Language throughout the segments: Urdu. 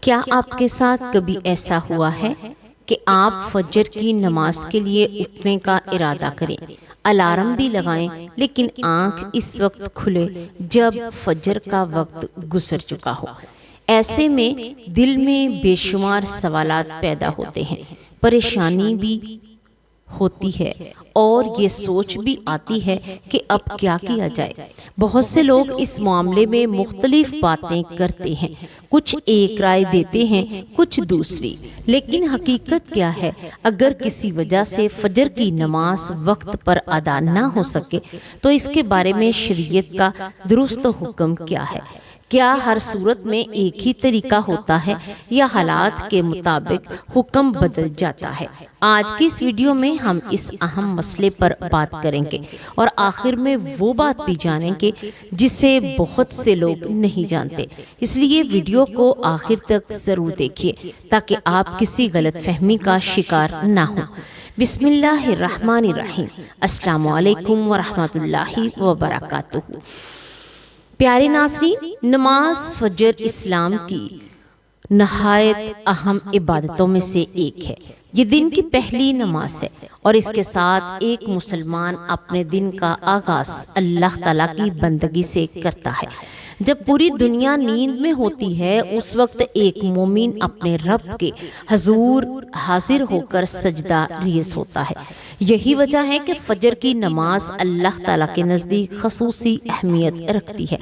کیا آپ کے ساتھ کبھی ایسا ہوا ہے کہ آپ فجر کی نماز کے لیے اٹھنے کا ارادہ کریں، الارم بھی لگائیں، لیکن آنکھ اس وقت کھلے جب فجر کا وقت گزر چکا ہو؟ ایسے میں دل میں بے شمار سوالات پیدا ہوتے ہیں، پریشانی بھی ہوتی ہے اور یہ سوچ بھی آتی ہے کہ اب کیا کیا جائے۔ بہت سے لوگ اس معاملے میں مختلف باتیں کرتے ہیں، کچھ ایک رائے دیتے ہیں، کچھ دوسری، لیکن حقیقت کیا ہے؟ اگر کسی وجہ سے فجر کی نماز وقت پر ادا نہ ہو سکے تو اس کے بارے میں شریعت کا درست حکم کیا ہے؟ کیا ہر صورت میں ایک ہی طریقہ ہوتا ہے یا حالات کے مطابق حکم بدل جاتا ہے؟ آج کی اس ویڈیو میں ہم اس اہم مسئلے پر بات کریں گے اور آخر میں وہ بات بھی جانیں گے جسے بہت سے لوگ نہیں جانتے۔ اس لیے ویڈیو کو آخر تک ضرور دیکھیے تاکہ آپ کسی غلط فہمی کا شکار نہ ہوں۔ بسم اللہ الرحمن الرحیم۔ السلام علیکم ورحمۃ اللہ وبرکاتہ۔ پیارے ناظرین، نماز فجر اسلام کی نہایت اہم عبادتوں میں سے ایک ہے۔ یہ دن کی پہلی نماز ہے اور اس کے ساتھ ایک مسلمان اپنے دن کا آغاز اللہ تعالیٰ کی بندگی سے کرتا ہے۔ جب پوری دنیا نیند میں ہوتی ہے اس وقت ایک مومن اپنے رب کے حضور حاضر ہو کر سجدہ ریز ہوتا ہے۔ یہی وجہ ہے کہ فجر کی نماز اللہ تعالیٰ کے نزدیک خصوصی اہمیت رکھتی ہے۔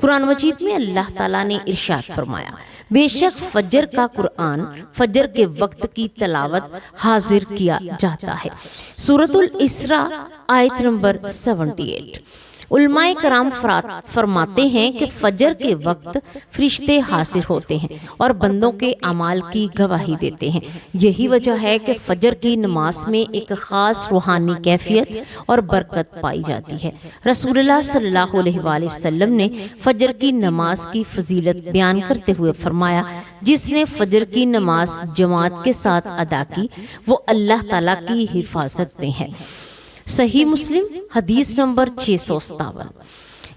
قرآن مجید میں اللہ تعالیٰ نے ارشاد فرمایا، بے شک فجر کا قرآن فجر کے وقت کی تلاوت حاضر کیا جاتا ہے۔ سورۃ الاسراء آیت نمبر 78۔ علماء کرام فرماتے ہیں کہ فجر کے وقت فرشتے حاضر ہوتے ہیں اور بندوں کے اعمال کی گواہی دیتے ہیں۔ یہی وجہ ہے کہ فجر کی نماز میں ایک خاص روحانی کیفیت اور برکت پائی جاتی ہے۔ رسول اللہ صلی اللہ علیہ وآلہ وسلم نے فجر کی نماز کی فضیلت بیان کرتے ہوئے فرمایا، جس نے فجر کی نماز جماعت کے ساتھ ادا کی وہ اللہ تعالیٰ کی حفاظت میں ہے۔ صحیح مسلم حدیث نمبر 657۔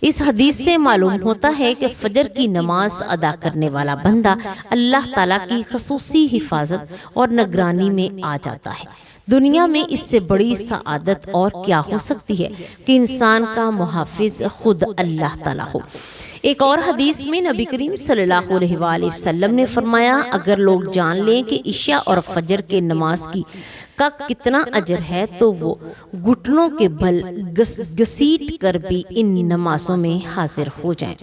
اس حدیث سے معلوم ہوتا ہے کہ فجر کی نماز ادا کرنے والا بندہ اللہ تعالیٰ کی خصوصی حفاظت اور نگرانی میں آ جاتا ہے۔ دنیا میں اس سے بڑی سعادت اور کیا ہو سکتی ہے کہ انسان کا محافظ خود اللہ تعالیٰ ہو۔ ایک اور حدیث میں نبی کریم صلی اللہ علیہ وآلہ وسلم نے فرمایا، اگر لوگ جان لیں کہ عشاء اور فجر کے نماز کا کتنا اجر ہے تو وہ گھٹنوں کے بل گھسیٹ کر بھی ان نمازوں میں حاضر ہو جائیں۔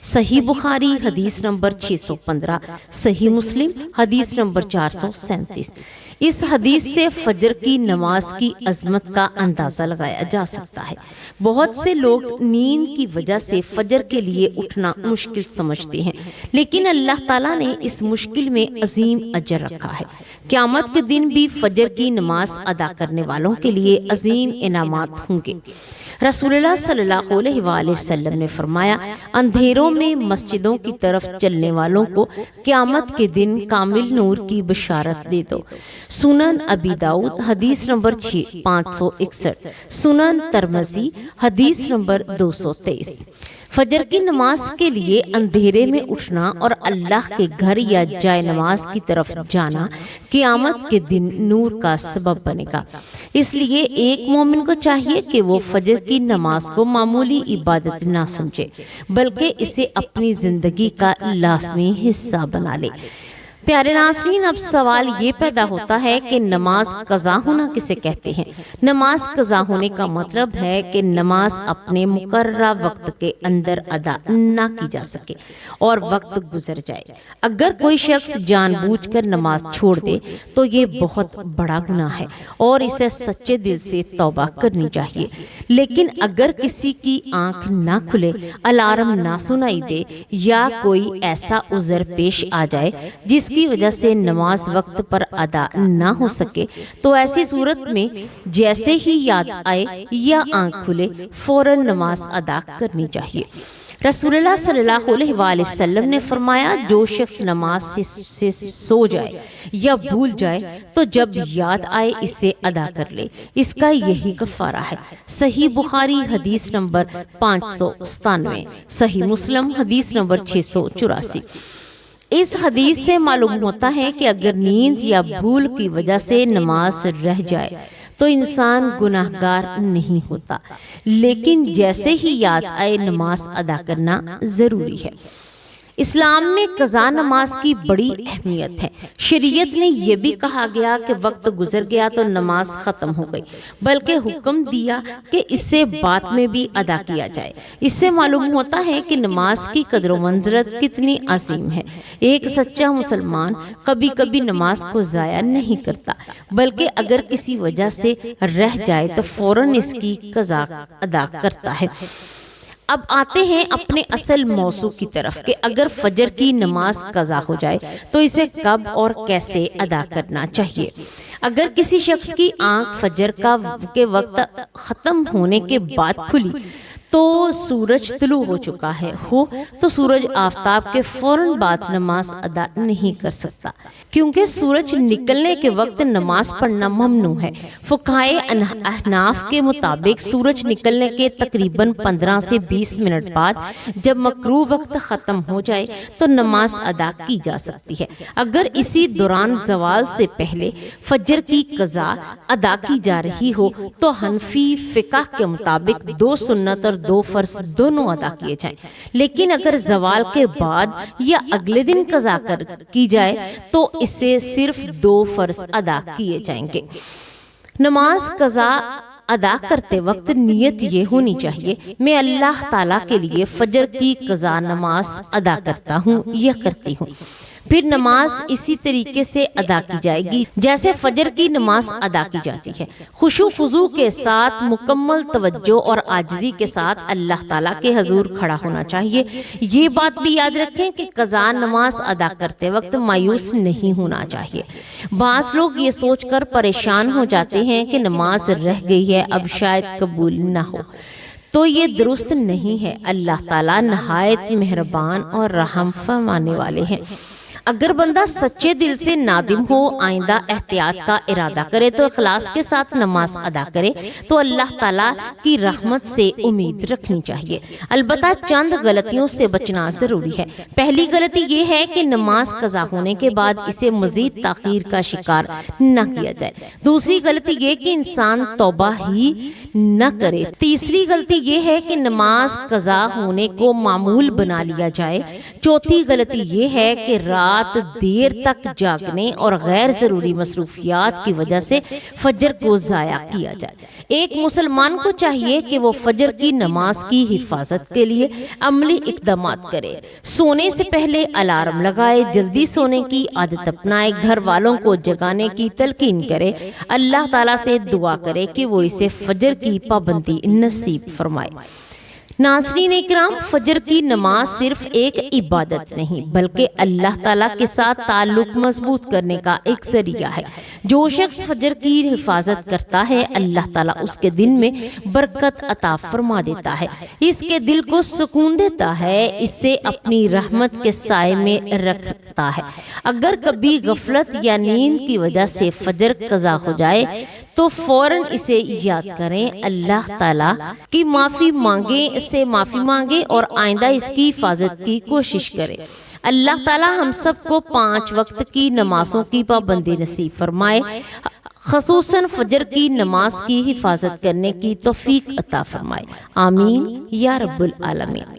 صحیح بخاری حدیث نمبر 615، صحیح مسلم حدیث نمبر 437۔ اس حدیث سے فجر کی نماز کی عظمت کا اندازہ لگایا جا سکتا ہے۔ بہت سے لوگ نیند کی وجہ سے فجر کے لیے اٹھنا مشکل سمجھتے ہیں، لیکن اللہ تعالیٰ نے اس مشکل میں عظیم اجر رکھا ہے۔ قیامت کے دن بھی فجر کی نماز ادا کرنے والوں کے لیے عظیم انعامات ہوں گے۔ رسول اللہ صلی اللہ علیہ وآلہ وسلم نے فرمایا، اندھیروں میں مسجدوں کی طرف چلنے والوں کو قیامت کے دن کامل نور کی بشارت دے دو۔ سنن ابی داؤد حدیث نمبر 561، سنن ترمذی حدیث نمبر 223۔ فجر کی نماز کے لیے اندھیرے میں اٹھنا اور اللہ کے گھر یا جائے نماز کی طرف جانا قیامت کے دن نور کا سبب بنے گا۔ اس لیے ایک مومن کو چاہیے کہ وہ فجر کی نماز کو معمولی عبادت نہ سمجھے بلکہ اسے اپنی زندگی کا لازمی حصہ بنا لے۔ پیارے ناظرین، اب سوال یہ پیدا ہوتا ہے کہ نماز قضا ہونا کسے کہتے ہیں؟ نماز قضا ہونے کا مطلب ہے کہ نماز اپنے مقررہ وقت کے اندر ادا نہ کی جا سکے اور وقت گزر جائے۔ اگر کوئی شخص جان بوجھ کر نماز چھوڑ دے تو یہ بہت بڑا گناہ ہے اور اسے سچے دل سے توبہ کرنی چاہیے۔ لیکن اگر کسی کی آنکھ نہ کھلے، الارم نہ سنائی دے یا کوئی ایسا عذر پیش آ جائے جس کی وجہ سے نماز وقت پر ادا نہ ہو سکے تو ایسی صورت میں جیسے ہی یاد آئے یا آنکھ کھلے فوراً نماز ادا کرنی چاہیے۔ رسول اللہ صلی اللہ علیہ وآلہ وسلم نے فرمایا، جو شخص نماز سے سو جائے یا بھول جائے تو جب یاد آئے اسے ادا کر لے، اس کا یہی کفارہ ہے۔ صحیح بخاری حدیث نمبر 597، صحیح مسلم حدیث نمبر 684۔ اس حدیث سے معلوم ہوتا ہے کہ اگر نیند یا بھول کی وجہ سے نماز رہ جائے تو انسان گناہگار نہیں ہوتا، لیکن جیسے ہی یاد آئے نماز ادا کرنا ضروری ہے۔ اسلام میں قضا نماز کی بڑی اہمیت ہے۔ شریعت نے یہ بھی کہا گیا کہ وقت گزر گیا تو نماز ختم ہو گئی، بلکہ حکم دیا کہ اسے بعد میں بھی ادا کیا جائے۔ اس سے معلوم ہوتا ہے کہ نماز کی قدر و منزلت کتنی عظیم ہے۔ ایک سچا مسلمان کبھی کبھی نماز کو ضائع نہیں کرتا، بلکہ اگر کسی وجہ سے رہ جائے تو فوراً اس کی قضا ادا کرتا ہے۔ اب آتے ہیں اپنے اصل موضوع کی طرف کہ اگر فجر کی نماز قضا ہو جائے تو اسے کب اور کیسے ادا کرنا چاہیے۔ اگر کسی شخص کی آنکھ فجر کے وقت ختم ہونے کے بعد کھلی تو سورج طلوع ہو چکا ہو تو سورج آفتاب کے فوراً بعد نماز ادا نہیں کر سکتا، کیونکہ سورج نکلنے کے وقت نماز پڑھنا ممنوع ہے۔ فقہائے احناف کے مطابق سورج نکلنے کے تقریباً 15 سے 20 منٹ بعد جب مکروہ وقت ختم ہو جائے تو نماز ادا کی جا سکتی ہے۔ اگر اسی دوران زوال سے پہلے فجر کی قضا ادا کی جا رہی ہو تو حنفی فقہ کے مطابق 2 سنت اور 2 فرض دونوں ادا کیے جائیں، لیکن اگر زوال کے بعد یا اگلے دن قضا کی جائے تو اسے صرف 2 فرض ادا کیے جائیں گے۔ نماز قضا ادا کرتے وقت نیت یہ ہونی چاہیے، میں اللہ تعالیٰ کے لیے فجر کی قضا نماز ادا کرتا ہوں یا کرتی ہوں۔ پھر نماز اسی طریقے سے ادا کی جائے گی جیسے فجر کی نماز ادا کی جاتی ہے، خشوع خضوع کے ساتھ، مکمل توجہ اور عاجزی کے ساتھ اللہ تعالیٰ کے حضور کھڑا ہونا چاہیے۔ یہ بات بھی یاد رکھیں کہ قضا نماز ادا کرتے وقت مایوس نہیں ہونا چاہیے۔ بعض لوگ یہ سوچ کر پریشان ہو جاتے ہیں کہ نماز رہ گئی ہے، اب شاید قبول نہ ہو، تو یہ درست نہیں ہے۔ اللہ تعالیٰ نہایت مہربان اور رحم فرمانے والے ہیں۔ اگر بندہ سچے دل سے نادم ہو، آئندہ احتیاط کا ارادہ کرے تو اخلاص کے ساتھ نماز ادا کرے تو اللہ تعالیٰ کی رحمت سے امید رکھنی چاہیے۔ البتہ چند غلطیوں سے بچنا ضروری ہے۔ پہلی غلطی یہ ہے کہ نماز قضا ہونے کے بعد اسے مزید تاخیر کا شکار نہ کیا جائے۔ دوسری غلطی یہ کہ انسان توبہ ہی نہ کرے۔ تیسری غلطی یہ ہے کہ نماز قضا ہونے کو معمول بنا لیا جائے۔ چوتھی غلطی یہ ہے کہ رات دیر تک جاگنے اور غیر ضروری مصروفیات کی وجہ سے فجر کو ضائع کیا جائے۔ ایک مسلمان کو چاہیے کہ وہ فجر کی نماز کی حفاظت کے لیے عملی اقدامات کرے۔ سونے سے پہلے الارم لگائے، جلدی سونے کی عادت اپنائے، گھر والوں کو جگانے کی تلقین کرے، اللہ تعالیٰ سے دعا کرے کہ وہ اسے فجر کی پابندی نصیب فرمائے۔ ناظرین اکرام، فجر کی نماز صرف ایک عبادت نہیں بلکہ اللہ تعالیٰ کے ساتھ تعلق مضبوط کرنے کا ایک ذریعہ ہے۔ جو شخص فجر کی حفاظت کرتا ہے اللہ تعالیٰ اس کے دن میں برکت عطا فرما دیتا ہے، اس کے دل کو سکون دیتا ہے، اسے اپنی رحمت کے سائے میں رکھتا ہے۔ اگر کبھی غفلت یا نیند کی وجہ سے فجر قضا ہو جائے تو فوراً اسے یاد کریں، اللہ تعالیٰ کی معافی مانگے اور آئندہ اس کی حفاظت کی کوشش کرے۔ اللہ تعالیٰ ہم سب کو 5 وقت کی نمازوں کی پابندی نصیب فرمائے، خصوصاً فجر کی نماز کی حفاظت کرنے کی توفیق عطا فرمائے۔ آمین یا رب العالمین۔